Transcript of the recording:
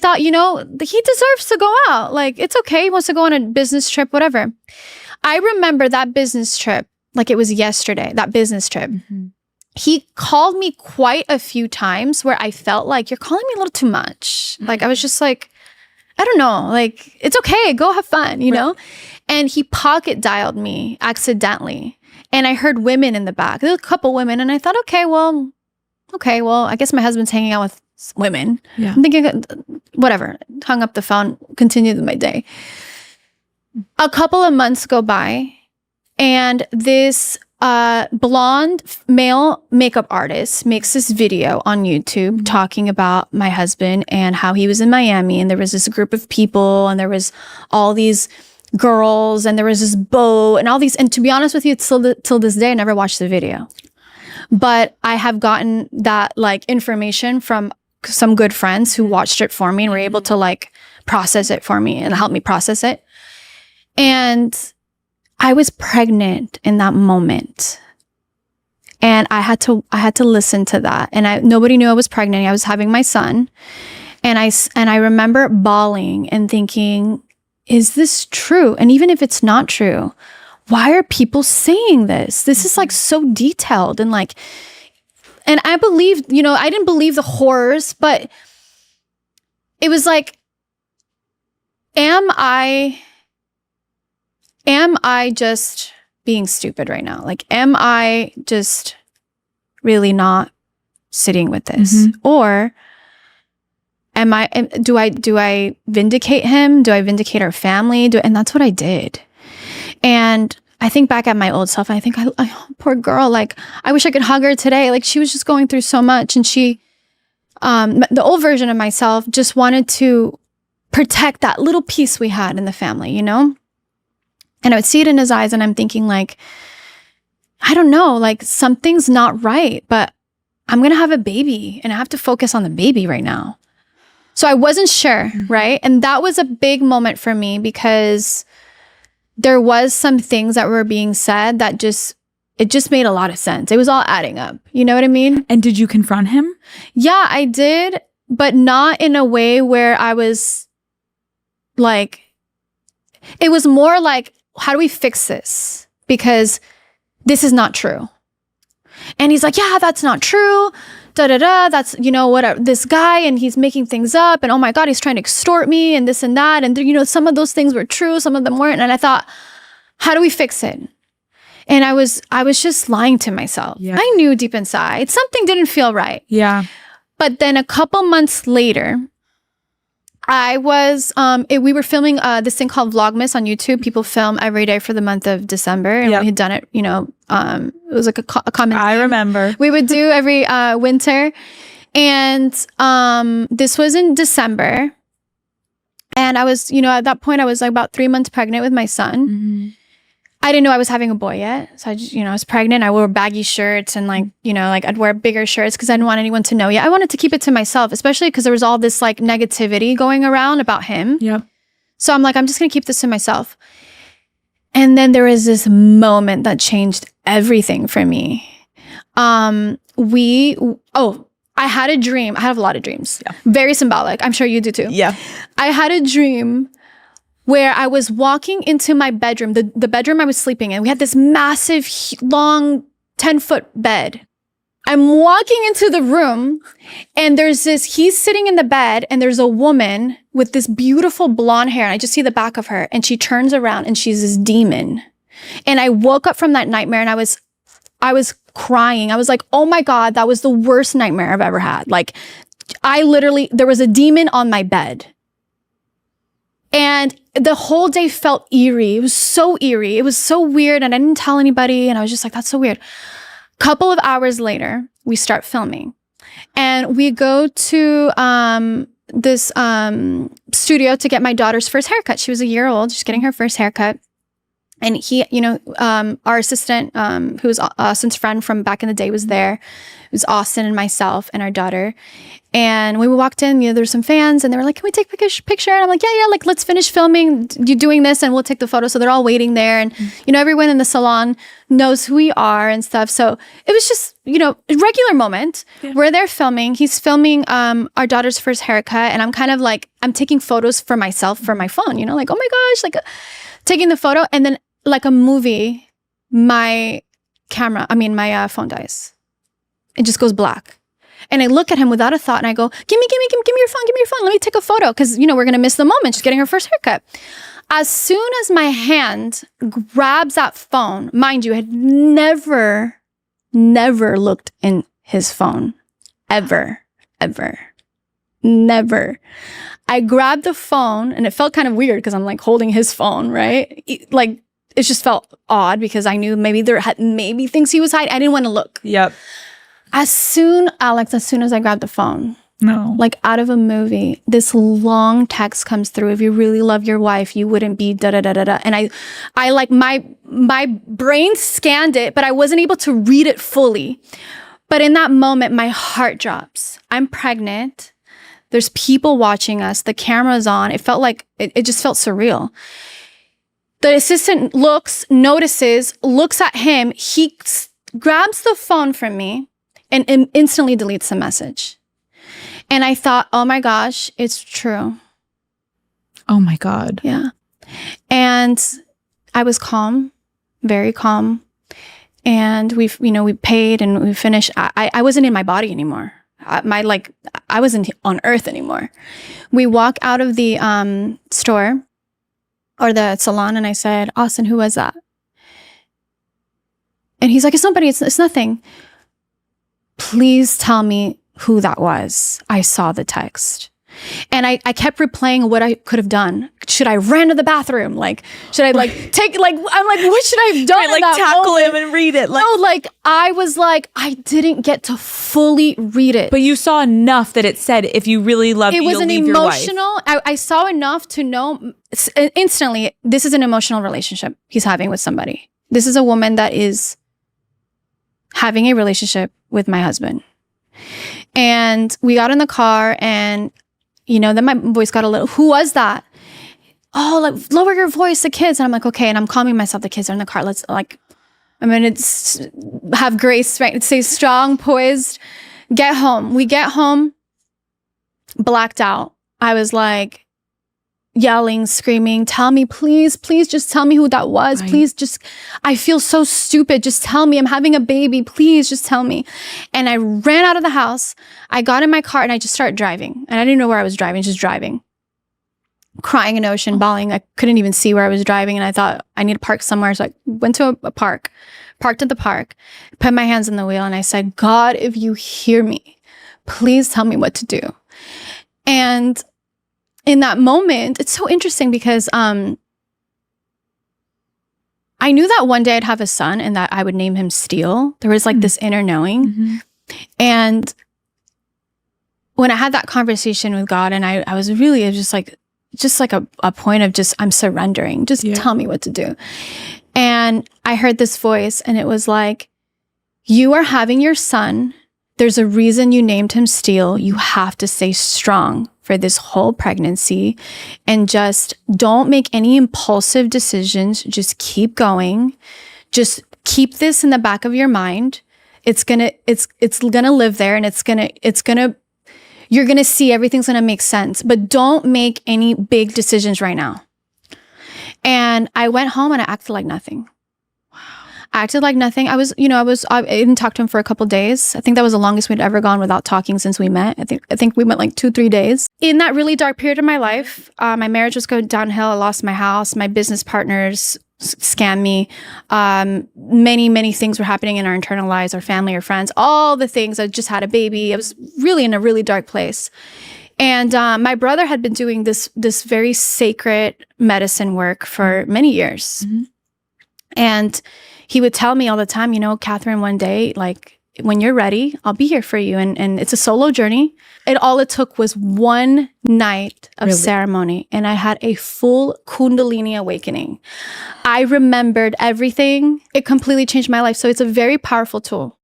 thought, he deserves to go out. Like, it's okay. He wants to go on a business trip, whatever. I remember that business trip like it was yesterday, that business trip. Mm-hmm. He called me quite a few times where I felt like, you're calling me a little too much. Mm-hmm. Like, I was just like, I don't know. Like, it's okay. Go have fun, you know? And he pocket dialed me accidentally. And I heard women in the back. There were a couple women. And I thought, okay, well, I guess my husband's hanging out with women. Yeah. I'm thinking, whatever. Hung up the phone, continued my day. A couple of months go by, and this blonde male makeup artist makes this video on YouTube talking about my husband and how he was in Miami, and there was this group of people, and there was all these girls, and there was this boat, and all these. And to be honest with you, till this day, I never watched the video, but I have gotten that like information from some good friends who watched it for me and were able to like process it for me and help me process it. And I was pregnant in that moment. And I had to listen to that. And nobody knew I was pregnant. I was having my son. And I remember bawling and thinking, is this true? And even if it's not true, why are people saying this? This is like so detailed and like, and I believed, I didn't believe the horrors, but it was like, am I just being stupid right now? Like, am I just really not sitting with this? Mm-hmm. Or do I vindicate him? Do I vindicate our family? And that's what I did. And I think back at my old self, I think, poor girl, like, I wish I could hug her today. Like, she was just going through so much. And she, the old version of myself just wanted to protect that little piece we had in the family, And I would see it in his eyes, and I'm thinking like, I don't know, like something's not right, but I'm going to have a baby and I have to focus on the baby right now. So I wasn't sure, right? And that was a big moment for me because there was some things that were being said that it just made a lot of sense. It was all adding up. You know what I mean? And did you confront him? Yeah, I did, but not in a way where I was like, it was more like, how do we fix this? Because this is not true. And he's like, yeah, that's not true. That's, whatever, this guy, and he's making things up, and oh my God, he's trying to extort me and this and that. And, some of those things were true, some of them weren't. And I thought, how do we fix it? And I was just lying to myself. Yeah. I knew deep inside something didn't feel right. Yeah. But then a couple months later, I was, we were filming this thing called Vlogmas on YouTube. People film every day for the month of December. And we had done it, it was like a common I remember. We would do every winter. And this was in December. And I was, at that point, I was like about 3 months pregnant with my son. Mm-hmm. I didn't know I was having a boy yet. So I just, I was pregnant. I wore baggy shirts and like, I'd wear bigger shirts because I didn't want anyone to know yet. I wanted to keep it to myself, especially because there was all this like negativity going around about him. Yep. So I'm like, I'm just going to keep this to myself. And then there was this moment that changed everything for me. I had a dream. I have a lot of dreams. Yeah. Very symbolic. I'm sure you do too. Yeah. I had a dream where I was walking into my bedroom, the bedroom I was sleeping in. We had this massive, long, 10-foot bed. I'm walking into the room, and he's sitting in the bed, and there's a woman with this beautiful blonde hair. And I just see the back of her, and she turns around, and she's this demon. And I woke up from that nightmare, and I was crying. I was like, oh my God, that was the worst nightmare I've ever had. Like, there was a demon on my bed. And the whole day felt eerie. It was so eerie. It was so weird. And I didn't tell anybody. And I was just like, that's so weird. Couple of hours later, we start filming. And we go to this studio to get my daughter's first haircut. She was a year old, just getting her first haircut. And he, our assistant, who was Austin's friend from back in the day, was there. It was Austin and myself and our daughter. And when we walked in, there's some fans and they were like, can we take a picture? And I'm like, yeah, like let's finish filming. You doing this and we'll take the photo. So they're all waiting there. And, everyone in the salon knows who we are and stuff. So it was just, a regular moment. Yeah. We're there filming. He's filming our daughter's first haircut. And I'm kind of like, I'm taking photos for myself for my phone, like, oh my gosh, like taking the photo. And then like a movie, my phone dies. It just goes black. And I look at him without a thought and I go, give me your phone. Let me take a photo. Because, we're going to miss the moment. She's getting her first haircut. As soon as my hand grabs that phone, mind you, I had never looked in his phone. Ever. Never. I grabbed the phone and it felt kind of weird because I'm like holding his phone, right? Like it just felt odd because I knew maybe things he was hiding. I didn't want to look. Yep. As soon as I grabbed the phone, no, like out of a movie, this long text comes through. If you really love your wife, you wouldn't be da da da da da. And I like my brain scanned it, but I wasn't able to read it fully. But in that moment, my heart drops. I'm pregnant. There's people watching us. The camera's on. It felt like it just felt surreal. The assistant notices, looks at him. He grabs the phone from me and instantly deletes the message. And I thought, oh my gosh, it's true. Oh my God. Yeah. And I was calm, very calm. And we paid and we finished. I wasn't in my body anymore. I wasn't on earth anymore. We walk out of the store or the salon and I said, Austin, who was that? And he's like, it's nobody, it's nothing. Please tell me who that was. I saw the text. And I kept replaying what I could have done. Should I ran to the bathroom? Like, should I take, I'm like, what should I have done? Right, like tackle him and read it. Like, no, I was like, I didn't get to fully read it. But you saw enough that it said, if you really love me, you'll leave your wife. It was an emotional, I saw enough to know instantly, this is an emotional relationship he's having with somebody. This is a woman that is having a relationship with my husband. And we got in the car and, then my voice got a little, who was that? Oh, like lower your voice, the kids. And I'm like, okay. And I'm calming myself. The kids are in the car. Let's have grace, right? Stay strong, poised, get home. We get home, blacked out. I was like yelling, screaming, tell me, please, just tell me who that was. Right. Please I feel so stupid. Just tell me, I'm having a baby. Please just tell me. And I ran out of the house. I got in my car and I just started driving. And I didn't know where I was driving, just driving. Crying in the ocean, bawling. I couldn't even see where I was driving. And I thought I need to park somewhere. So I went to a park, parked at the park, put my hands on the wheel. And I said, God, if you hear me, please tell me what to do. And in that moment, it's so interesting because I knew that one day I'd have a son and that I would name him Steele. There was like this inner knowing. Mm-hmm. And when I had that conversation with God and I was really, it was just like a point of I'm surrendering. Just tell me what to do. And I heard this voice and it was like, you are having your son. There's a reason you named him Steele. You have to stay strong for this whole pregnancy and just don't make any impulsive decisions. Just keep going. Just keep this in the back of your mind. It's gonna live there and you're gonna see everything's gonna make sense, but don't make any big decisions right now. And I went home and I acted like nothing. I acted like nothing. I didn't talk to him for a couple days. I think that was the longest we'd ever gone without talking since we met. I think we went like 2-3 days. In that really dark period of my life, my marriage was going downhill. I lost my house. My business partners scammed me. Many, many things were happening in our internal lives, our family, our friends, all the things. I just had a baby. I was really in a really dark place. And my brother had been doing this very sacred medicine work for many years. Mm-hmm. And he would tell me all the time, Catherine, one day, like when you're ready, I'll be here for you. And it's a solo journey. All it took was one night of ceremony. And I had a full Kundalini awakening. I remembered everything. It completely changed my life. So it's a very powerful tool.